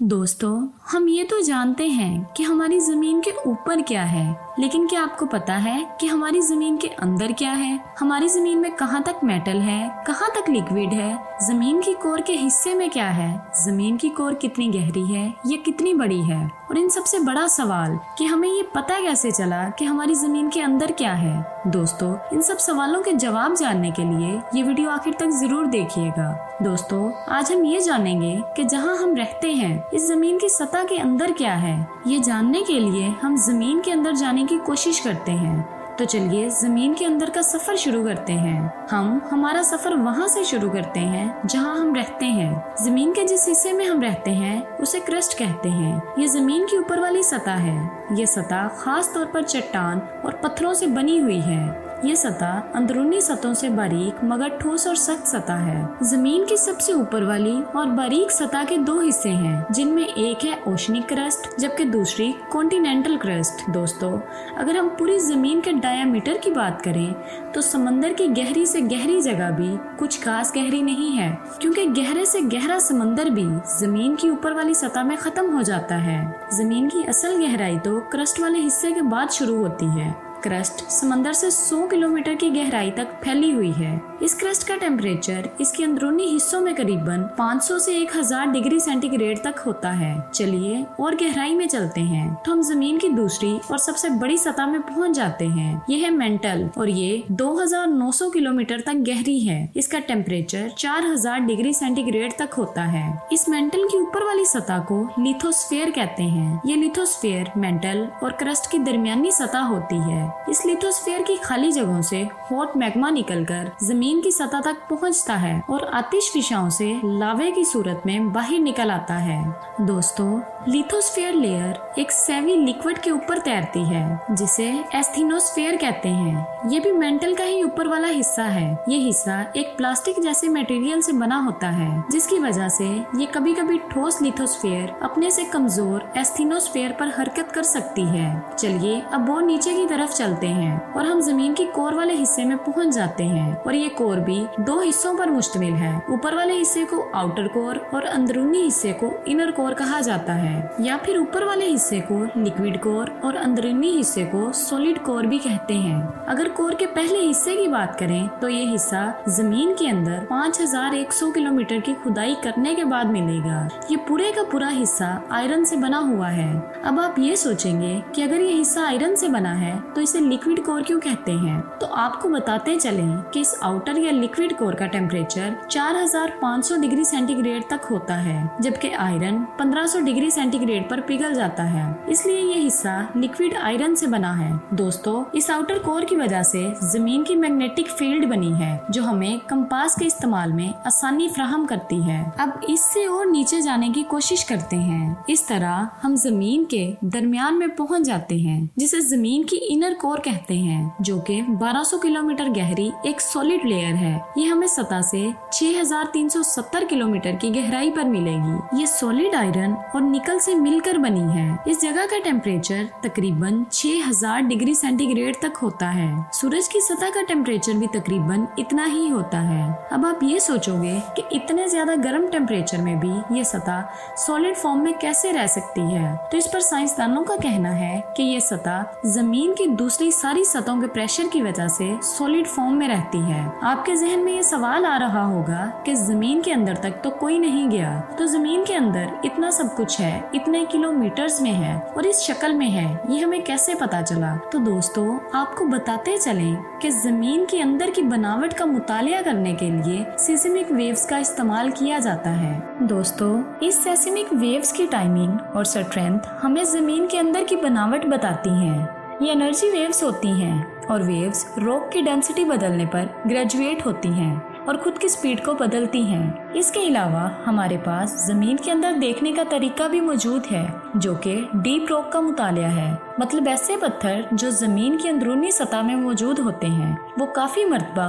दोस्तों, हम ये तो जानते हैं कि हमारी जमीन के ऊपर क्या है, लेकिन क्या आपको पता है कि हमारी जमीन के अंदर क्या है? हमारी जमीन में कहाँ तक मेटल है, कहाँ तक लिक्विड है, जमीन की कोर के हिस्से में क्या है, जमीन की कोर कितनी गहरी है, ये कितनी बड़ी है, और इन सबसे बड़ा सवाल कि हमें ये पता कैसे चला कि हमारी जमीन के अंदर क्या है। दोस्तों, इन सब सवालों के जवाब जानने के लिए ये वीडियो आखिर तक जरूर देखिएगा। दोस्तों, आज हम ये जानेंगे कि जहाँ हम रहते हैं इस जमीन की सतह के अंदर क्या है। ये जानने के लिए हम जमीन के अंदर जाने की कोशिश करते हैं। तो चलिए जमीन के अंदर का सफर शुरू करते हैं। हम हमारा सफर वहाँ से शुरू करते हैं जहाँ हम रहते हैं। जमीन के जिस हिस्से में हम रहते हैं उसे क्रस्ट कहते हैं। ये जमीन की ऊपर वाली सतह है। ये सतह खास तौर पर चट्टान और पत्थरों से बनी हुई है। ये सतह अंदरूनी सतहों से बारीक मगर ठोस और सख्त सतह है। जमीन की सबसे ऊपर वाली और बारीक सतह के दो हिस्से हैं, जिनमें एक है ओशनिक क्रस्ट जबकि दूसरी कॉन्टिनेंटल क्रस्ट। दोस्तों, अगर हम पूरी जमीन के डायामीटर की बात करें तो समंदर की गहरी से गहरी जगह भी कुछ खास गहरी नहीं है, क्योंकि गहरे से गहरा समंदर भी जमीन की ऊपर वाली सतह में खत्म हो जाता है। जमीन की असल गहराई तो क्रस्ट वाले हिस्से के बाद शुरू होती है। क्रस्ट समंदर से 100 किलोमीटर की गहराई तक फैली हुई है। इस क्रस्ट का टेम्परेचर इसके अंदरूनी हिस्सों में करीबन 500 से 1000 डिग्री सेंटीग्रेड तक होता है। चलिए और गहराई में चलते हैं तो हम जमीन की दूसरी और सबसे बड़ी सतह में पहुंच जाते हैं। ये है मेंटल और ये 2900 किलोमीटर तक गहरी है। इसका टेम्परेचर 4000 डिग्री सेंटीग्रेड तक होता है। इस मेंटल की ऊपर वाली सतह को लिथोस्फीयर कहते हैं। ये लिथोस्फीयर मेंटल और क्रस्ट की दरमियानी सतह होती है। इस लिथोस्फीयर की खाली जगहों से हॉट मैग्मा निकलकर जमीन की सतह तक पहुंचता है और आतिशफिशाओं से लावे की सूरत में बाहर निकल आता है। दोस्तों, लिथोस्फीयर लेयर एक सेमी लिक्विड के ऊपर तैरती है जिसे एस्थीनोस्फीयर कहते हैं। ये भी मेंटल का ही ऊपर वाला हिस्सा है। ये हिस्सा एक प्लास्टिक जैसे मटेरियल से बना होता है, जिसकी वजह से ये कभी कभी ठोस लिथोस्फीयर अपने से कमजोर एस्थीनोस्फीयर पर हरकत कर सकती है। चलिए अब और नीचे की तरफ चलते हैं और हम जमीन की कोर वाले हिस्से में पहुंच जाते हैं। और ये कोर भी दो हिस्सों पर मुश्तमिल है। ऊपर वाले हिस्से को आउटर कोर और अंदरूनी हिस्से को इनर कोर कहा जाता है, या फिर ऊपर वाले हिस्से को लिक्विड कोर और अंदरूनी हिस्से को सॉलिड कोर भी कहते हैं। अगर कोर के पहले हिस्से की बात करें तो ये हिस्सा जमीन के अंदर 5100 किलोमीटर की खुदाई करने के बाद मिलेगा। ये पूरे का पूरा हिस्सा आयरन से बना हुआ है। अब आप ये सोचेंगे कि अगर ये हिस्सा आयरन से बना है तो इसे लिक्विड कोर क्यों कहते हैं? तो आपको बताते चलें कि इस आउटर या लिक्विड कोर का टेम्परेचर 4500 डिग्री सेंटीग्रेड तक होता है, जबकि आयरन 1500 डिग्री सेंटीग्रेड पर पिघल जाता है। इसलिए ये हिस्सा लिक्विड आयरन से बना है। दोस्तों, इस आउटर कोर की वजह से जमीन की मैग्नेटिक फील्ड बनी है, जो हमें कंपास के इस्तेमाल में आसानी फ्राहम करती है। अब इससे और नीचे जाने की कोशिश करते हैं। इस तरह हम जमीन के दरमियान में पहुंच जाते हैं, जिसे जमीन की इनर कोर कहते हैं, जो कि 1200 किलोमीटर गहरी एक सॉलिड लेयर है। ये हमें सतह से 6370 किलोमीटर की गहराई पर मिलेगी। ये सॉलिड आयरन और निकल से मिलकर बनी है। इस जगह का टेम्परेचर तकरीबन 6000 डिग्री सेंटीग्रेड तक होता है। सूरज की सतह का टेम्परेचर भी तकरीबन इतना ही होता है। अब आप ये सोचोगे कि इतने ज्यादा गर्म टेम्परेचर में भी ये सतह सॉलिड फॉर्म में कैसे रह सकती है? तो इस पर साइंसदानों का कहना है कि ये सतह जमीन की दूसरी सारी सतहों के प्रेशर की वजह से सॉलिड फॉर्म में रहती है। आपके जहन में ये सवाल आ रहा होगा कि जमीन के अंदर तक तो कोई नहीं गया, तो जमीन के अंदर इतना सब कुछ है, इतने किलोमीटर्स में है और इस शक्ल में है, ये हमें कैसे पता चला? तो दोस्तों, आपको बताते चलें कि जमीन के अंदर की बनावट का मुतालिया करने के लिए सेस्मिक वेव्स का इस्तेमाल किया जाता है। दोस्तों, इस सेस्मिक वेव्स की टाइमिंग और स्ट्रेंथ हमें जमीन के अंदर की बनावट बताती हैं। ये एनर्जी वेव्स होती हैं और वेव्स रॉक की डेंसिटी बदलने पर ग्रेजुएट होती हैं और खुद की स्पीड को बदलती हैं। इसके अलावा हमारे पास जमीन के अंदर देखने का तरीका भी मौजूद है, जो कि डीप रॉक का मुतालिया है। मतलब ऐसे पत्थर जो जमीन की अंदरूनी सतह में मौजूद होते हैं, वो काफी मर्तबा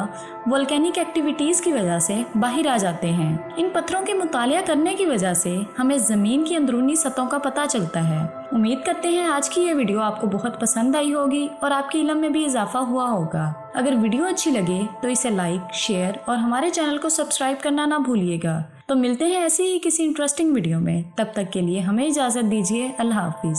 वोल्केनिक एक्टिविटीज की वजह से बाहर आ जाते हैं। इन पत्थरों के मुतालिया करने की वजह से हमें जमीन की अंदरूनी सतहों का पता चलता है। उम्मीद करते हैं आज की ये वीडियो आपको बहुत पसंद आई होगी और आपके इल्म में भी इजाफा हुआ होगा। अगर वीडियो अच्छी लगे तो इसे लाइक, शेयर और हमारे चैनल को सब्सक्राइब करना ना भूलिएगा। तो तो मिलते हैं ऐसे ही किसी इंटरेस्टिंग वीडियो में। तब तक के लिए हमें इजाजत दीजिए। अल्लाह हाफिज।